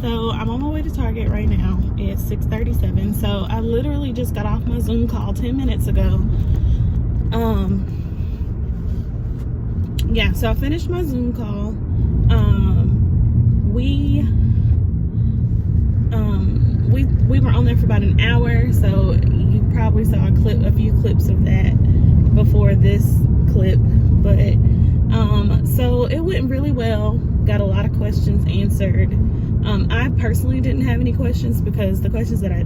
So I'm on my way to Target right now. It's 6:37. So I literally just got off my Zoom call 10 minutes ago. Yeah, so I finished my Zoom call. We were on there for about an hour, so you probably saw a few clips of that before this clip. But so it went really well. Got a lot of questions answered. I personally didn't have any questions because the questions that I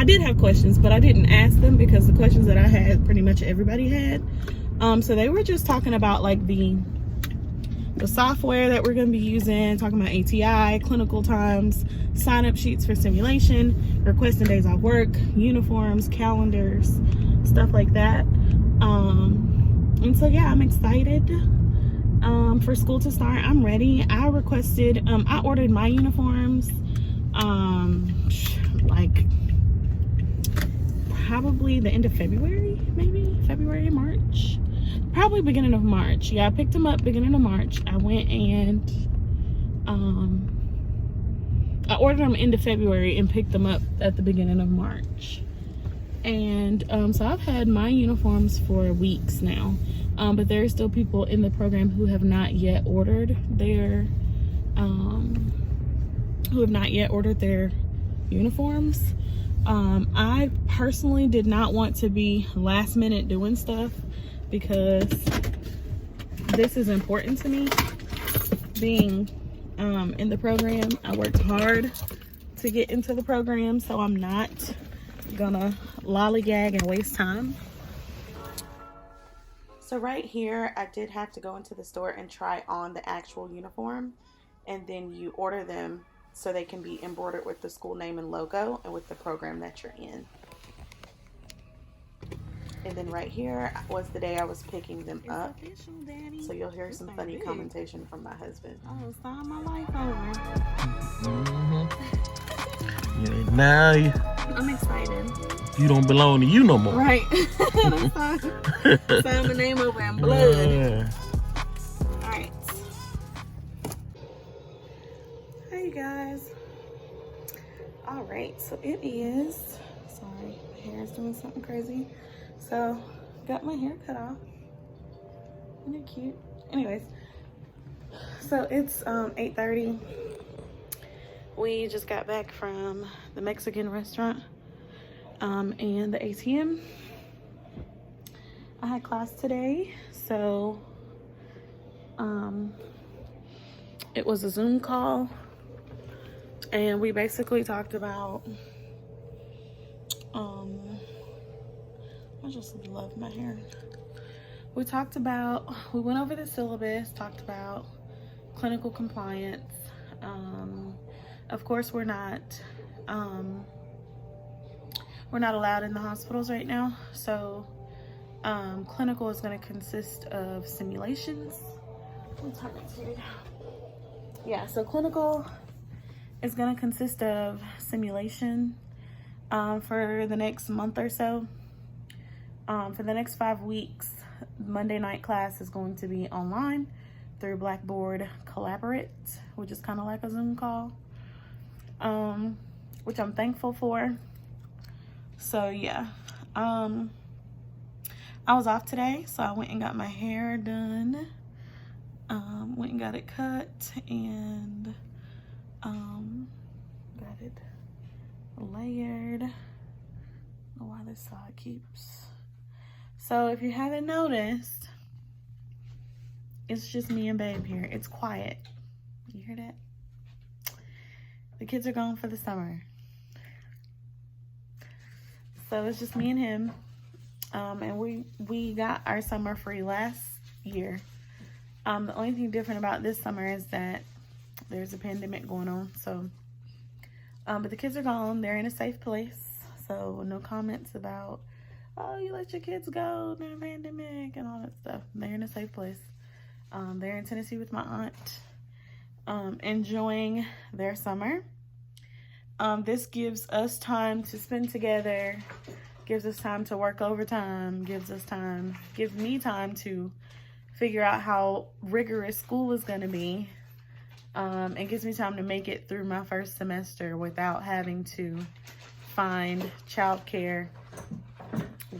did have questions, but I didn't ask them because the questions that I had, pretty much everybody had. So they were just talking about like the software that we're going to be using, talking about ATI, clinical times, sign-up sheets for simulation, requesting days off work, uniforms, calendars, stuff like that. And so yeah, I'm excited for school to start. I'm ready. I ordered my uniforms like probably the end of February, maybe February, March, probably beginning of March. Yeah, I picked them up beginning of March. I went and I ordered them end of February and picked them up at the beginning of March. And so I've had my uniforms for weeks now, but there are still people in the program who have not yet ordered their uniforms. I personally did not want to be last minute doing stuff because this is important to me. Being in the program, I worked hard to get into the program, so I'm not gonna lollygag and waste time. So right here, I did have to go into the store and try on the actual uniform, and then you order them so they can be embroidered with the school name and logo and with the program that you're in. And then right here was the day I was picking them up. Official, so you'll hear some funny commentation from my husband. Oh, sign my life over. Yeah, now I'm excited. You don't belong to you no more. Right. Sign my name over in blood. Yeah. Alright. Hey you guys. Alright, so it is, sorry, my hair is doing something crazy. So, got my hair cut off. Isn't it cute? Anyways, so it's 8:30. We just got back from the Mexican restaurant and the ATM. I had class today, so it was a Zoom call, and we basically talked about I just love my hair. We went over the syllabus, talked about clinical compliance. Of course, we're not allowed in the hospitals right now, so clinical is going to consist of simulations. Let me turn this here down. Yeah, so clinical is going to consist of simulation for the next month or so. For the next 5 weeks, Monday night class is going to be online through Blackboard Collaborate, which is kind of like a Zoom call, which I'm thankful for. So yeah, I was off today, so I went and got my hair done, went and got it cut, and got it layered. I don't know why this side keeps. So if you haven't noticed, it's just me and Babe here. It's quiet. You hear that? The kids are gone for the summer. So it's just me and him. And we got our summer free last year. The only thing different about this summer is that there's a pandemic going on. So, but the kids are gone. They're in a safe place. So no comments about, oh, you let your kids go during the pandemic and all that stuff. They're in a safe place. They're in Tennessee with my aunt, enjoying their summer. This gives us time to spend together, gives us time to work overtime, gives me time to figure out how rigorous school is going to be, and gives me time to make it through my first semester without having to find childcare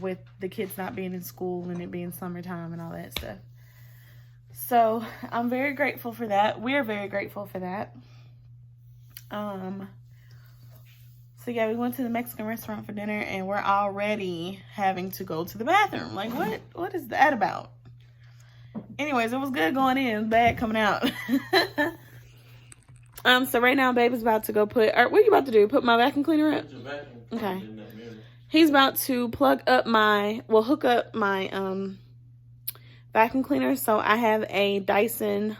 with the kids not being in school and it being summertime and all that stuff. So I'm very grateful for that. We're very grateful for that. So yeah, we went to the Mexican restaurant for dinner and we're already having to go to the bathroom. Like, what is that about? Anyways, it was good going in, bad coming out. So right now, Babe is about to go what are you about to do? Put my vacuum cleaner up? Okay. He's about to hook up my vacuum cleaner. So I have a Dyson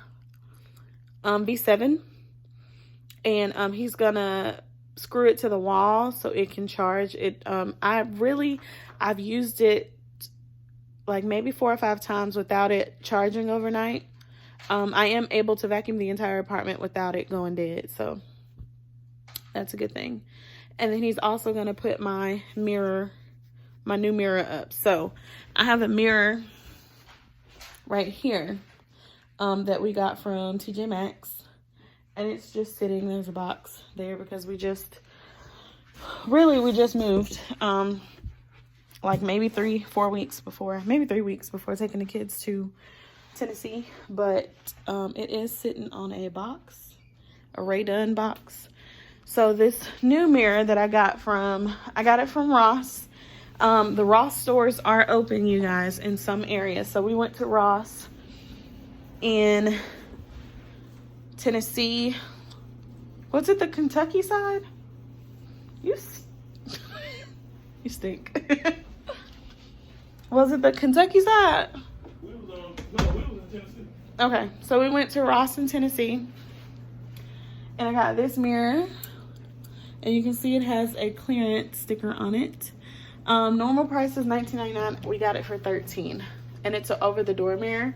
V7, and he's gonna screw it to the wall so it can charge it. I've used it like maybe 4 or 5 times without it charging overnight. I am able to vacuum the entire apartment without it going dead, so that's a good thing. And then he's also gonna put my new mirror up. So I have a mirror right here that we got from TJ Maxx, and it's just sitting. There's a box there because we just moved like maybe 3 weeks before taking the kids to Tennessee, but it is sitting on a box, a Ray Dunn box. So this new mirror that I got it from Ross. The Ross stores are open, you guys, in some areas. So we went to Ross in Tennessee. Was it the Kentucky side? You stink. Was it the Kentucky side? We was in Tennessee. Okay, so we went to Ross in Tennessee, and I got this mirror, and you can see it has a clearance sticker on it. Normal price is $19.99. We got it for $13, and it's an over the door mirror.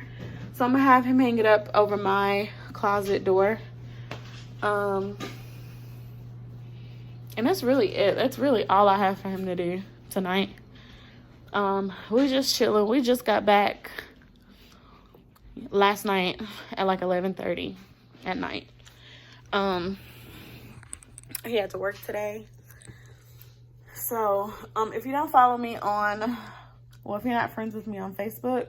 So I'm gonna have him hang it up over my closet door. And that's really it. That's really all I have for him to do tonight. We just chilling. We just got back last night at like 11:30 at night. He had to work today. So, if you don't follow me if you're not friends with me on Facebook,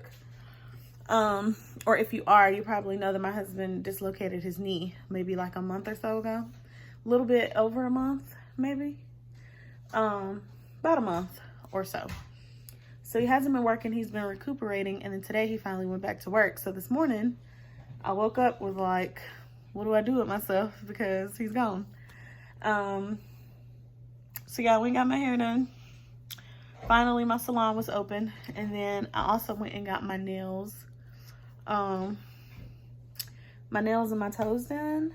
or if you are, you probably know that my husband dislocated his knee maybe like a month or so ago. A little bit over a month, maybe. About a month or so. So he hasn't been working, he's been recuperating, and then today he finally went back to work. So this morning, I woke up with like, what do I do with myself? Because he's gone. So yeah, we got my hair done. Finally, my salon was open. And then I also went and got my nails. My nails and my toes done.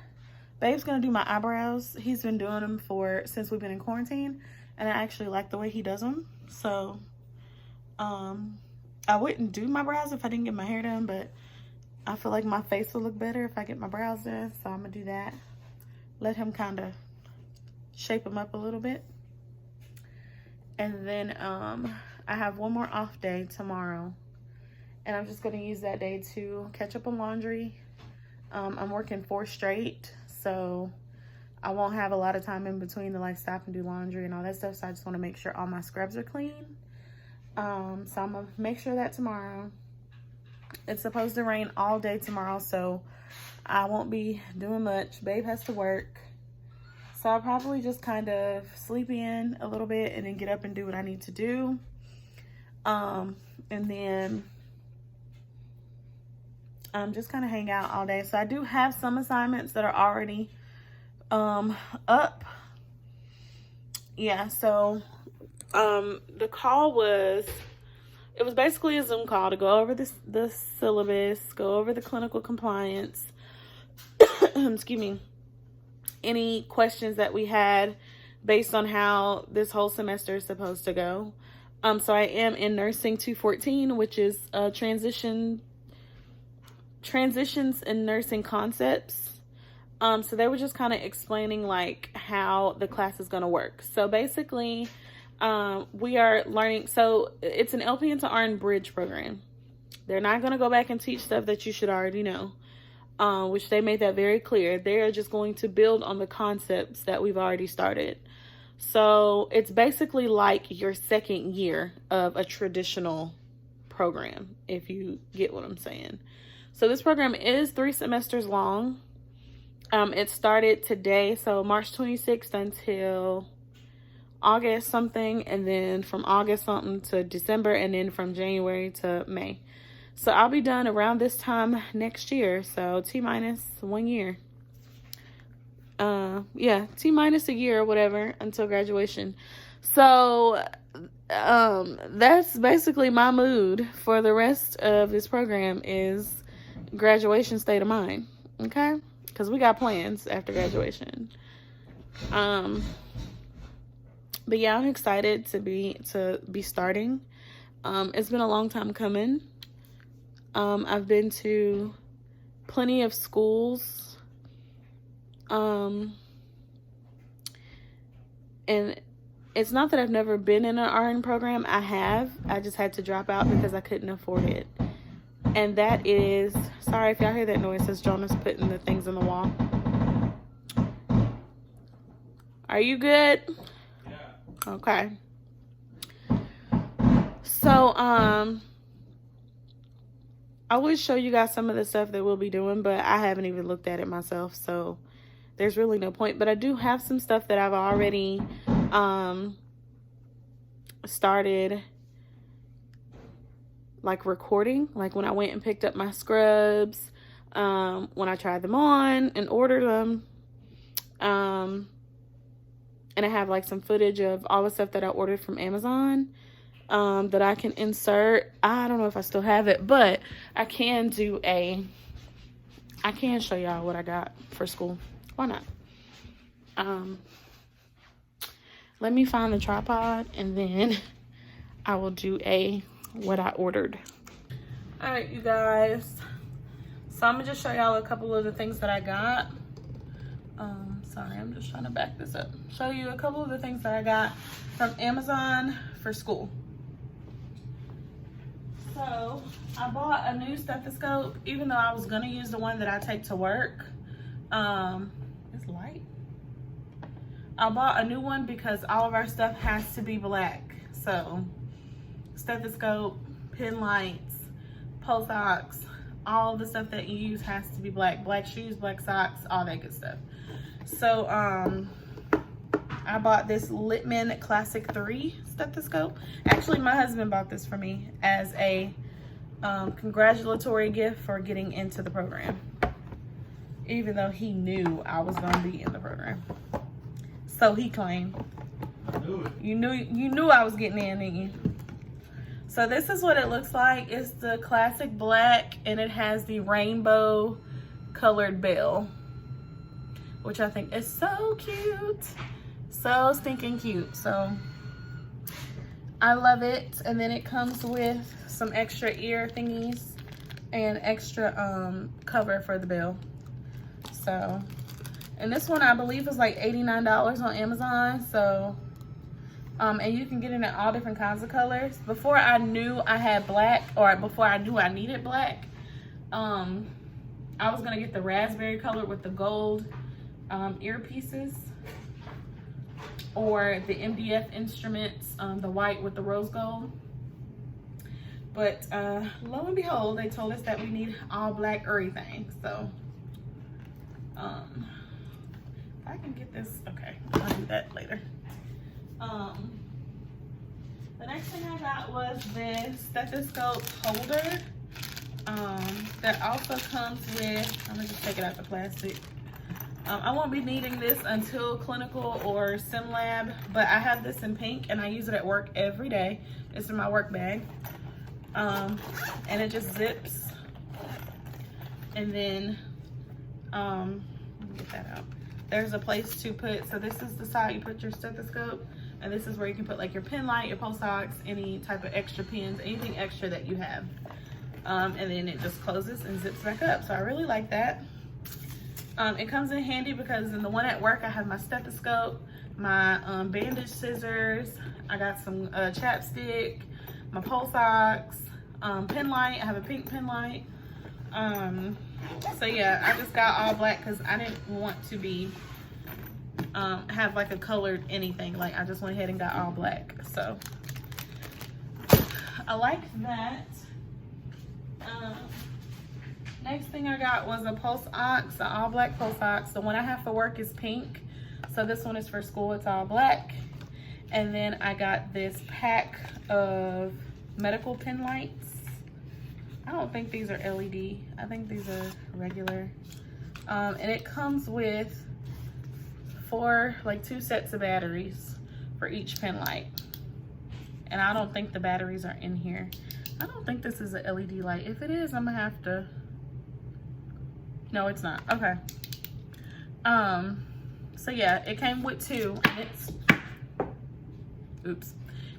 Babe's gonna do my eyebrows. He's been doing them since we've been in quarantine. And I actually like the way he does them. So, I wouldn't do my brows if I didn't get my hair done, but I feel like my face will look better if I get my brows done. So I'm gonna do that. Let him kind of shape them up a little bit. And then I have one more off day tomorrow, And I'm just going to use that day to catch up on laundry. I'm working 4 straight, so I won't have a lot of time in between to like stop and do laundry and all that stuff. So I just want to make sure all my scrubs are clean. So I'm gonna make sure that tomorrow. It's supposed to rain all day tomorrow, so I won't be doing much. Babe has to work, so I'll probably just kind of sleep in a little bit and then get up and do what I need to do. And then just kind of hang out all day. So I do have some assignments that are already up. Yeah, so the call was, it was basically a Zoom call to go over the syllabus, go over the clinical compliance, excuse me, any questions that we had based on how this whole semester is supposed to go. So I am in nursing 214, which is transitions in nursing concepts. So they were just kind of explaining like how the class is going to work. So basically, we are learning, so it's an LPN to RN bridge program. They're not going to go back and teach stuff that you should already know, which they made that very clear. They are just going to build on the concepts that we've already started. So it's basically like your second year of a traditional program, if you get what I'm saying. So this program is 3 semesters long. It started today, so March 26th until August something, and then from August something to December, and then from January to May. So I'll be done around this time next year, so T-minus 1 year. Yeah, T-minus a year or whatever until graduation. So that's basically my mood for the rest of this program is graduation state of mind, okay? Because we got plans after graduation. But yeah, I'm excited to be starting. It's been a long time coming. I've been to plenty of schools. And it's not that I've never been in an RN program. I have. I just had to drop out because I couldn't afford it. And that is, sorry if y'all hear that noise, it's Jonas putting the things on the wall. Are you good? Yeah. Okay. So, I will show you guys some of the stuff that we'll be doing, but I haven't even looked at it myself, so there's really no point. But I do have some stuff that I've already started like recording, like when I went and picked up my scrubs, when I tried them on and ordered them, and I have like some footage of all the stuff that I ordered from Amazon, that I can insert. I don't know if I still have it, but I can show y'all what I got for school. Why not? Let me find the tripod and then I will do what I ordered. All right, you guys. So I'm gonna just show y'all a couple of the things that I got. Sorry, I'm just trying to back this up. Show you a couple of the things that I got from Amazon for school. So I bought a new stethoscope, even though I was gonna use the one that I take to work. It's light. I bought a new one because all of our stuff has to be black. So stethoscope, pin lights, pulse ox, all of the stuff that you use has to be black. Black shoes, black socks, all that good stuff. So I bought this Littman Classic 3 stethoscope. Actually, my husband bought this for me as a congratulatory gift for getting into the program, even though he knew I was going to be in the program. So he claimed. I knew it. You knew I was getting in, didn't you? So this is what it looks like. It's the classic black, and it has the rainbow colored bell, which I think is so cute. So stinking cute. So I love it. And then it comes with some extra ear thingies and extra cover for the bell. So, and this one I believe is like $89 on Amazon. So And you can get it in all different kinds of colors. Before I knew I had black, or before I knew I needed black, I was gonna get the raspberry color with the gold earpieces, or the MDF Instruments, the white with the rose gold. But lo and behold, they told us that we need all black everything. So if I can get this, okay, I'll do that later. The next thing I got was this stethoscope holder that also comes with, I'm gonna just take it out the plastic. I won't be needing this until clinical or sim lab, but I have this in pink and I use it at work every day. It's in my work bag. And it just zips. And then, let me get that out. There's a place to put, so this is the side you put your stethoscope, and this is where you can put like your pen light, your pulse ox, any type of extra pins, anything extra that you have. And then it just closes and zips back up. So I really like that. It comes in handy because in the one at work, I have my stethoscope, my bandage scissors, I got some chapstick, my pulse ox, pen light. I have a pink pen light. So yeah, I just got all black because I didn't want to be have like a colored anything. Like, I just went ahead and got all black. So I like that. Next thing I got was a pulse ox, an all black pulse ox. The one I have for work is pink, so this one is for school. It's all black. And then I got this pack of medical pen lights. I don't think these are LED. I think these are regular. And it comes with two sets of batteries for each pen light. And I don't think the batteries are in here. I don't think this is an LED light. If it is, I'm gonna have to, no, it's not. Okay. So yeah, it came with two, and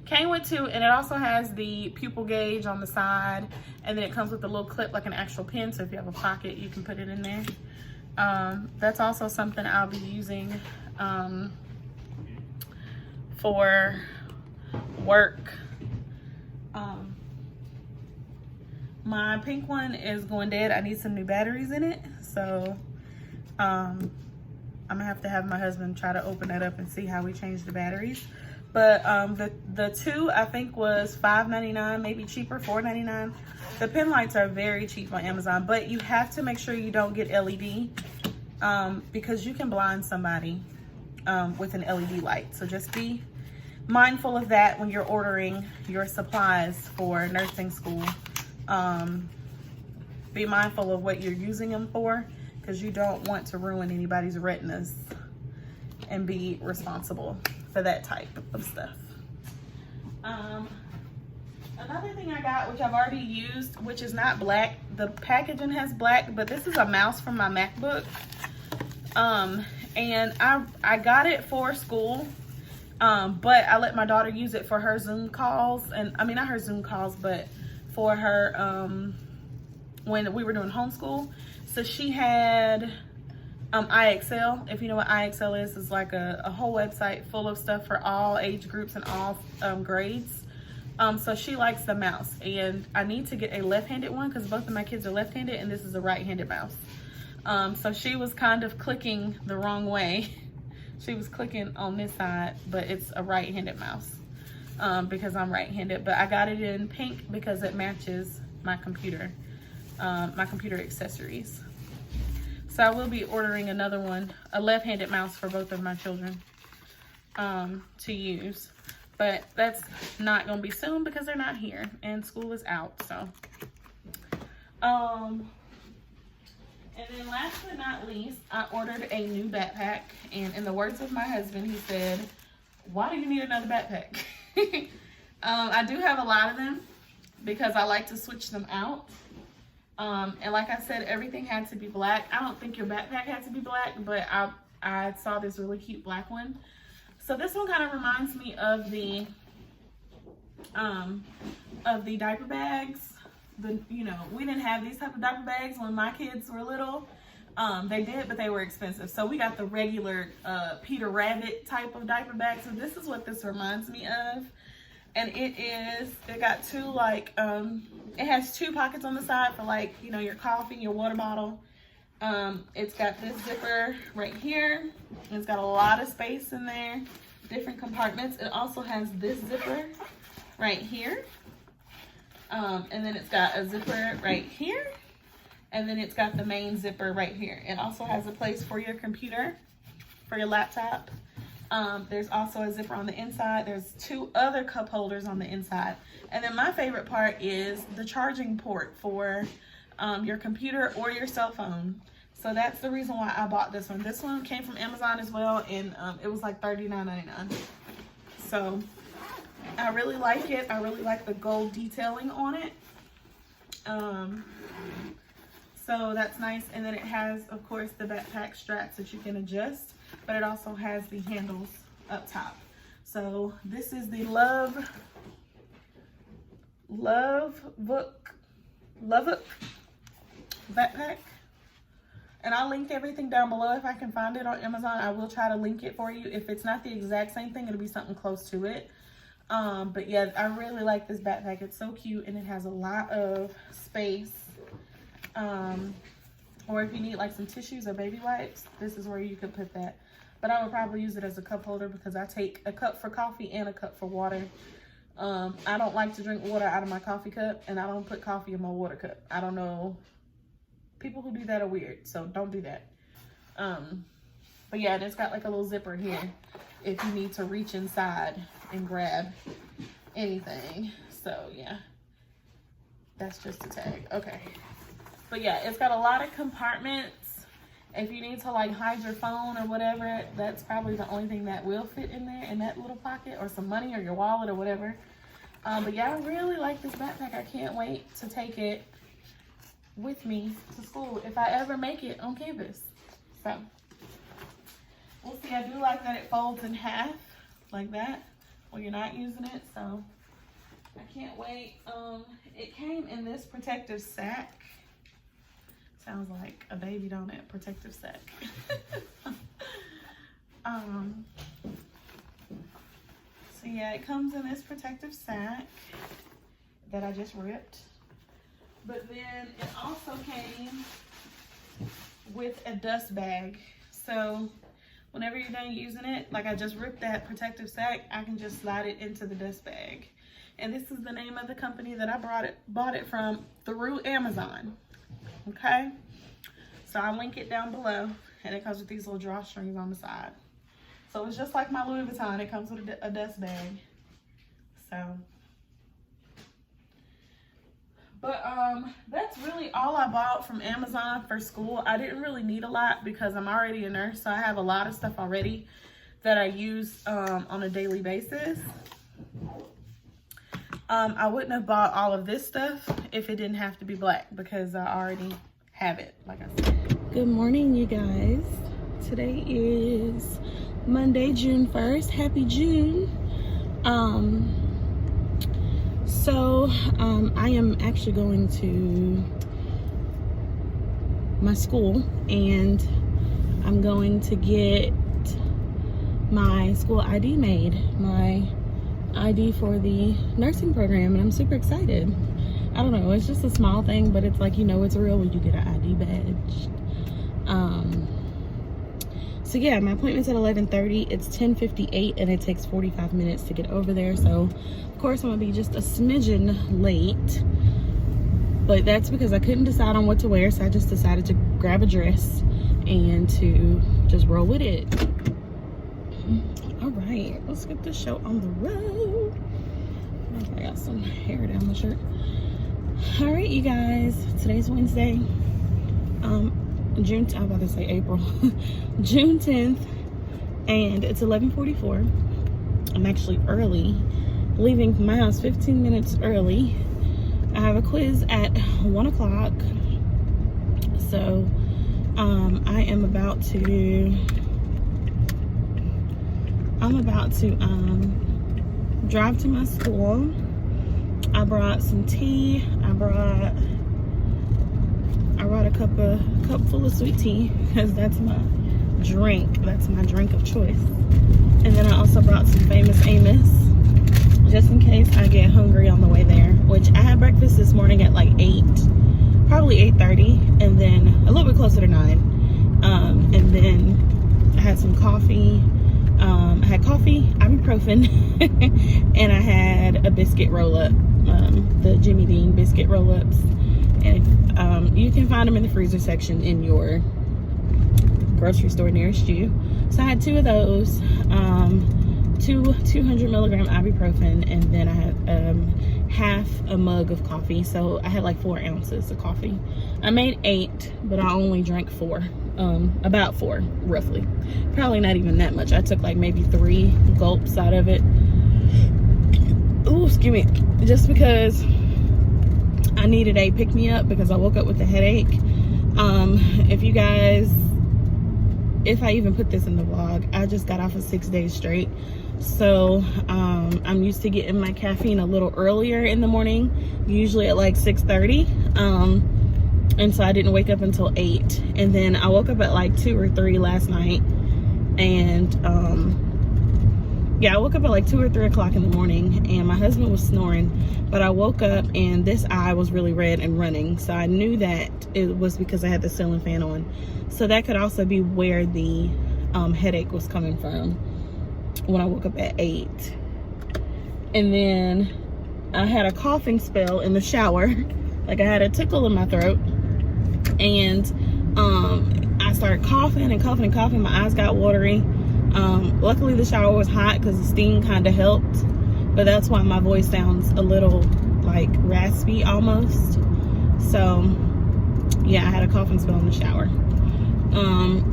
came with two, and it also has the pupil gauge on the side, and then it comes with a little clip like an actual pen, so if you have a pocket, you can put it in there. That's also something I'll be using for work. My pink one is going dead. I need some new batteries in it, so I'm gonna have my husband try to open that up and see how we change the batteries. But the two, I think, was $5.99, maybe cheaper, $4.99. The pen lights are very cheap on Amazon, but you have to make sure you don't get LED because you can blind somebody with an LED light. So just be mindful of that when you're ordering your supplies for nursing school. Be mindful of what you're using them for, because you don't want to ruin anybody's retinas and be responsible for that type of stuff. Another thing I got, which I've already used, which is not black. The packaging has black, but this is a mouse from my MacBook. And I got it for school, but I let my daughter use it for her Zoom calls. And I mean, not her Zoom calls, but for her, when we were doing homeschool. So she had iExcel. If you know what iExcel is, it's like a whole website full of stuff for all age groups and all grades. So she likes the mouse, and I need to get a left-handed one because both of my kids are left-handed, and this is a right-handed mouse. So she was kind of clicking the wrong way. She was clicking on this side, but it's a right-handed mouse because I'm right-handed. But I got it in pink because it matches my computer accessories. So I will be ordering another one, a left-handed mouse for both of my children to use. But that's not gonna be soon because they're not here and school is out, so. And then last but not least, I ordered a new backpack, and in the words of my husband, he said, "Why do you need another backpack?" I do have a lot of them because I like to switch them out. And like I said, everything had to be black. I don't think your backpack had to be black, but I saw this really cute black one. So this one kind of reminds me of the diaper bags. We didn't have these type of diaper bags when my kids were little. They did, but they were expensive. So we got the regular Peter Rabbit type of diaper bag. So this is what this reminds me of. And it got two, like, it has two pockets on the side for, like, you know, your coffee, your water bottle. It's got this zipper right here. It's got a lot of space in there, different compartments. It also has this zipper right here. And then it's got a zipper right here. And then it's got the main zipper right here. It also has a place for your computer, for your laptop. There's also a zipper on the inside. There's two other cup holders on the inside. And then my favorite part is the charging port for your computer or your cell phone. So that's the reason why I bought this one. This one came from Amazon as well, and it was like $39.99. So I really like it. I really like the gold detailing on it. So that's nice. And then it has, of course, the backpack straps that you can adjust, but it also has the handles up top. So this is the Love Book backpack. And I'll link everything down below. If I can find it on Amazon, I will try to link it for you. If it's not the exact same thing, it'll be something close to it. But yeah, I really like this backpack. It's so cute, and it has a lot of space. Or if you need like some tissues or baby wipes, this is where you could put that. But I would probably use it as a cup holder because I take a cup for coffee and a cup for water. I don't like to drink water out of my coffee cup, and I don't put coffee in my water cup. I don't know. People who do that are weird, so don't do that. But yeah, it's got like a little zipper here if you need to reach inside and grab anything. So yeah, that's just a tag. Okay. But yeah, it's got a lot of compartments. If you need to like hide your phone or whatever, that's probably the only thing that will fit in there, in that little pocket, or some money or your wallet or whatever. But yeah, I really like this backpack. I can't wait to take it with me to school if I ever make it on campus. So we'll see. I do like that it folds in half like that when you're not using it. So I can't wait. It came in this protective sack. Sounds like a baby, don't it? Protective sack. So yeah, it comes in this protective sack that I just ripped. But then it also came with a dust bag. So whenever you're done using it, like I just ripped that protective sack, I can just slide it into the dust bag. And this is the name of the company that I bought it from through Amazon. Okay, so I'll link it down below, and it comes with these little drawstrings on the side. So it's just like my Louis Vuitton. It comes with a dust bag. So, but that's really all I bought from Amazon for school. I didn't really need a lot because I'm already a nurse, so I have a lot of stuff already that I use on a daily basis. I wouldn't have bought all of this stuff if it didn't have to be black because I already have it, like I said. Good morning, you guys. Today is Monday, June 1st. Happy June. I am actually going to my school, and I'm going to get my school ID made. My ID for the nursing program, and I'm super excited. I don't know, it's just a small thing, but it's like, you know, it's real when you get an ID badge. So yeah, my appointment's at 11:30. It's 10:58, and it takes 45 minutes to get over there. So of course I'm gonna be just a smidgen late, but that's because I couldn't decide on what to wear, so I just decided to grab a dress and to just roll with it. All right, let's get this show on the road. I got some hair down my shirt. All right, you guys, today's Wednesday. I'm about to say April. June 10th, and it's 11:44. I'm actually early, leaving my house 15 minutes early. I have a quiz at 1 o'clock. So, I am about to drive to my school. I brought some tea. I brought a cup full of sweet tea because that's my drink. That's my drink of choice. And then I also brought some Famous Amos just in case I get hungry on the way there, which I had breakfast this morning at like 8, probably 8:30, and then a little bit closer to 9. And then I had some coffee. I had coffee, ibuprofen, and I had a biscuit roll-up, the Jimmy Dean biscuit roll-ups. And you can find them in the freezer section in your grocery store nearest you. So I had 2 of those, 200 milligram ibuprofen, and then I had half a mug of coffee. So I had like 4 ounces of coffee. I made 8, but I only drank 4, about 4 roughly, probably not even that much. I took like maybe 3 gulps out of it. Ooh, excuse me, just because I needed a pick-me-up because I woke up with a headache. If I even put this in the vlog, I just got off of 6 days straight. So I'm used to getting my caffeine a little earlier in the morning, usually at like 6:30. And so I didn't wake up until 8. And then I woke up at like 2 or 3 last night. And yeah, I woke up at like 2 or 3 o'clock in the morning and my husband was snoring, but I woke up and this eye was really red and running. So I knew that it was because I had the ceiling fan on. So that could also be where the headache was coming from when I woke up at 8. And then I had a coughing spell in the shower. Like I had a tickle in my throat. And I started coughing and coughing and coughing. My eyes got watery. Luckily the shower was hot because the steam kind of helped, but that's why my voice sounds a little like raspy almost. So yeah, I had a coughing spell in the shower.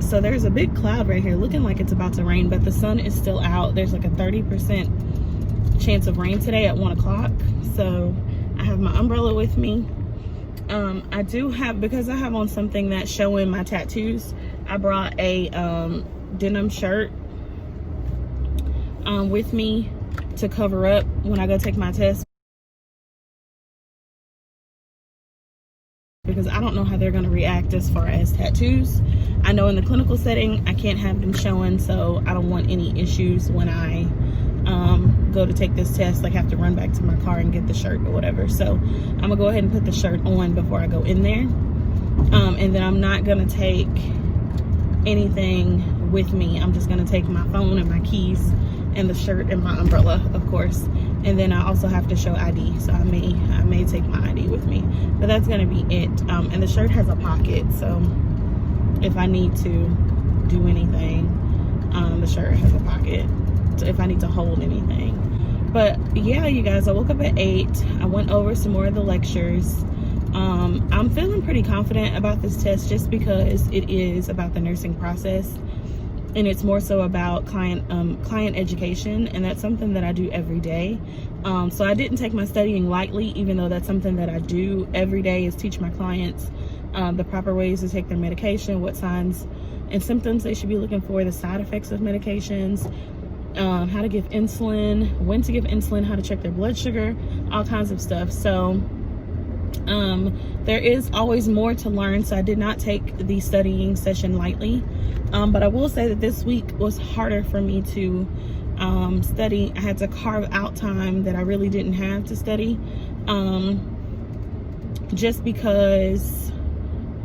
So there's a big cloud right here looking like it's about to rain, but the sun is still out. There's like a 30% chance of rain today at 1 o'clock. So I have my umbrella with me. I do have, because I have on something that's showing my tattoos, I brought a denim shirt with me to cover up when I go take my test, because I don't know how they're going to react as far as tattoos. I know in the clinical setting I can't have them showing, so I don't want any issues when I go to take this test, like have to run back to my car and get the shirt or whatever. So I'm gonna go ahead and put the shirt on before I go in there. And then I'm not gonna take anything with me. I'm just gonna take my phone and my keys and the shirt and my umbrella, of course. And then I also have to show ID, so I may take my ID with me, but that's gonna be it. And the shirt has a pocket, so if I need to do anything, the shirt has a pocket, so if I need to hold anything. But yeah, you guys, I woke up at 8. I went over some more of the lectures. I'm feeling pretty confident about this test just because it is about the nursing process, and it's more so about client education, and that's something that I do every day. So I didn't take my studying lightly, even though that's something that I do every day, is teach my clients the proper ways to take their medication, what signs and symptoms they should be looking for, the side effects of medications, how to give insulin, when to give insulin, how to check their blood sugar, all kinds of stuff. So there is always more to learn, so I did not take the studying session lightly. But I will say that this week was harder for me to study. I had to carve out time that I really didn't have to study, just because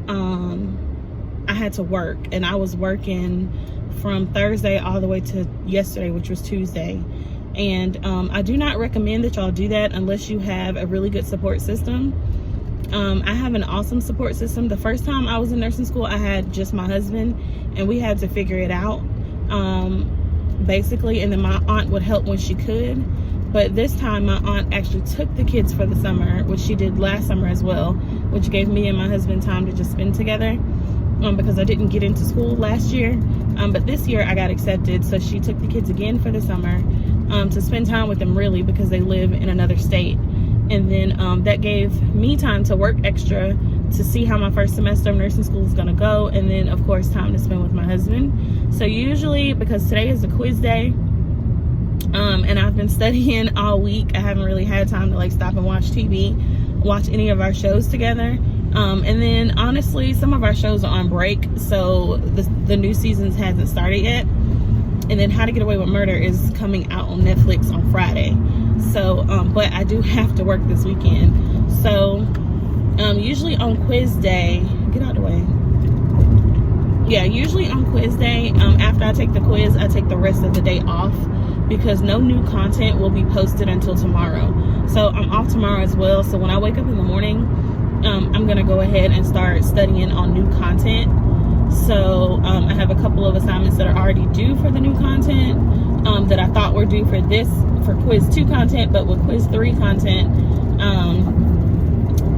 I had to work, and I was working from Thursday all the way to yesterday, which was Tuesday. And I do not recommend that y'all do that unless you have a really good support system. I have an awesome support system. The first time I was in nursing school, I had just my husband, and we had to figure it out, basically, and then my aunt would help when she could. But this time my aunt actually took the kids for the summer, which she did last summer as well, which gave me and my husband time to just spend together, because I didn't get into school last year. But this year I got accepted, so she took the kids again for the summer, to spend time with them, really, because they live in another state. And then that gave me time to work extra to see how my first semester of nursing school is going to go, and then of course time to spend with my husband. So usually, because today is a quiz day, and I've been studying all week, I haven't really had time to like stop and watch TV, watch any of our shows together. And then honestly, some of our shows are on break, so the new seasons hasn't started yet. And then How to Get Away with Murder is coming out on Netflix on Friday. So, but I do have to work this weekend. So, usually on quiz day, get out of the way. Yeah, usually on quiz day, after I take the quiz, I take the rest of the day off because no new content will be posted until tomorrow. So I'm off tomorrow as well. So when I wake up in the morning, I'm gonna go ahead and start studying on new content. So I have a couple of assignments that are already due for the new content that I thought were due for quiz 2 content, but with quiz 3 content,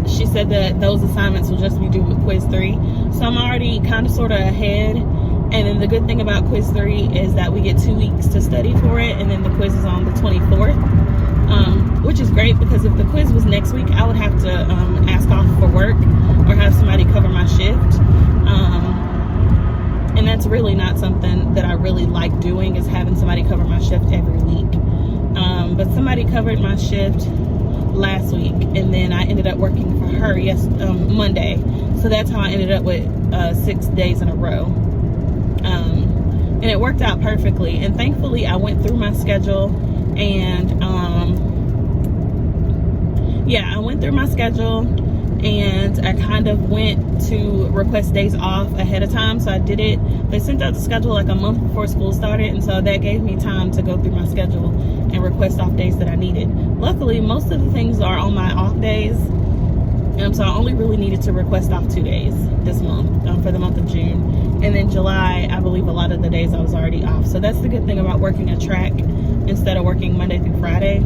she said that those assignments will just be due with quiz 3. So I'm already kind of sort of ahead. And then the good thing about quiz 3 is that we get 2 weeks to study for it, and then the quiz is on the 24th, which is great because if the quiz was next week, I would have to ask off for work or have somebody cover my shift. And that's really not something that I really like doing, is having somebody cover my shift every week. But somebody covered my shift last week, and then I ended up working for her Monday. So that's how I ended up with 6 days in a row. And it worked out perfectly. And thankfully, I went through my schedule, and I went through my schedule, and I kind of went to request days off ahead of time. So I did it. They sent out the schedule like a month before school started, and so that gave me time to go through my schedule and request off days that I needed. Luckily, most of the things are on my off days, so I only really needed to request off 2 days this month, for the month of June. And then July, I believe a lot of the days I was already off. So that's the good thing about working a track instead of working Monday through Friday,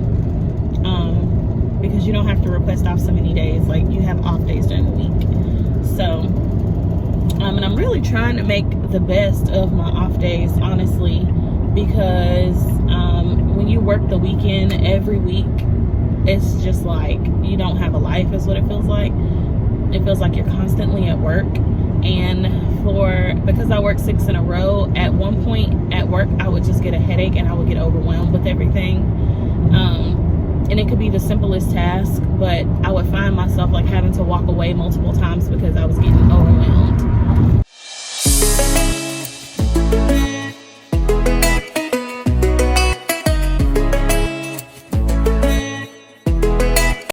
because you don't have to request off so many days. Like, you have off days during the week. So, and I'm really trying to make the best of my off days, honestly, because when you work the weekend every week, it's just like you don't have a life, is what it feels like. It feels like you're constantly at work. And because I work 6 in a row, at one point at work, I would just get a headache and I would get overwhelmed with everything. And it could be the simplest task, but I would find myself like having to walk away multiple times because I was getting overwhelmed.